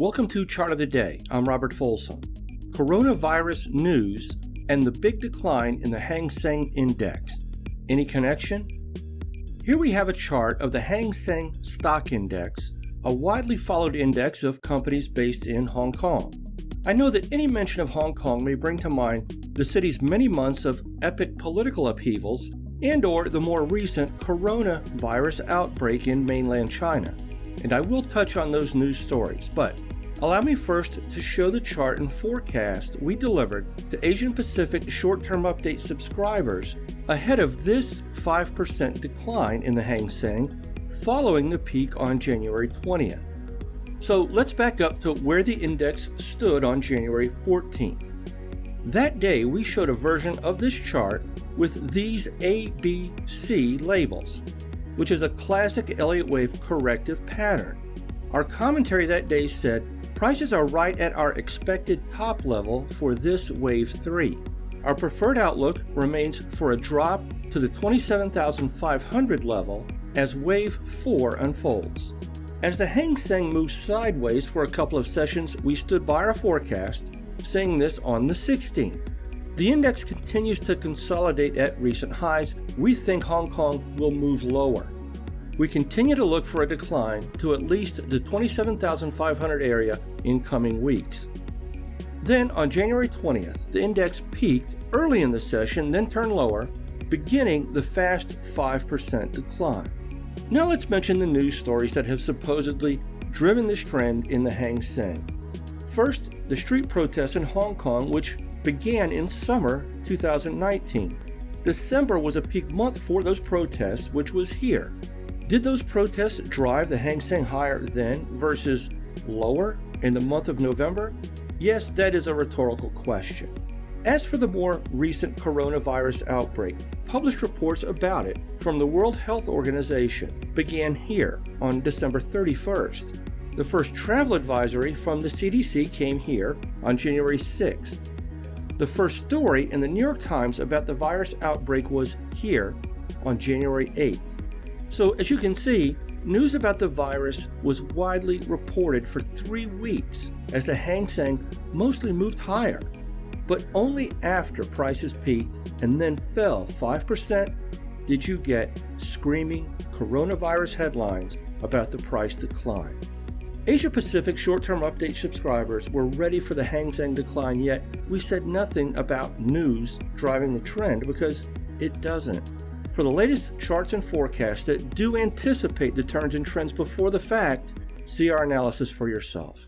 Welcome to Chart of the Day. I'm Robert Folsom. Coronavirus news and the big decline in the Hang Seng index. Any connection? Here we have a chart of the Hang Seng stock index, a widely followed index of companies based in Hong Kong. I know that any mention of Hong Kong may bring to mind the city's many months of epic political upheavals and/or the more recent coronavirus outbreak in mainland China. And I will touch on those news stories, but allow me first to show the chart and forecast we delivered to Asian Pacific short-term update subscribers ahead of this 5% decline in the Hang Seng following the peak on January 20th. So let's back up to where the index stood on January 14th. That day, we showed a version of this chart with these ABC labels, which is a classic Elliott wave corrective pattern. Our commentary that day said, prices are right at our expected top level for this wave 3. Our preferred outlook remains for a drop to the 27,500 level as wave 4 unfolds. As the Hang Seng moved sideways for a couple of sessions, we stood by our forecast, saying this on the 16th. The index continues to consolidate at recent highs. We think Hong Kong will move lower. We continue to look for a decline to at least the 27,500 area in coming weeks. Then on January 20th, the index peaked early in the session, then turned lower, beginning the fast 5% decline. Now let's mention the news stories that have supposedly driven this trend in the Hang Seng. First, the street protests in Hong Kong, which began in summer 2019. December was a peak month for those protests, which was here. Did those protests drive the Hang Seng higher then versus lower in the month of November? Yes, that is a rhetorical question. As for the more recent coronavirus outbreak, published reports about it from the World Health Organization began here on December 31st. The first travel advisory from the CDC came here on January 6th. The first story in the New York Times about the virus outbreak was here on January 8th. So as you can see, news about the virus was widely reported for 3 weeks as the Hang Seng mostly moved higher, but only after prices peaked and then fell 5% did you get screaming coronavirus headlines about the price decline. Asia Pacific short-term update subscribers were ready for the Hang Seng decline, yet we said nothing about news driving the trend because it doesn't. For the latest charts and forecasts that do anticipate the turns and trends before the fact, see our analysis for yourself.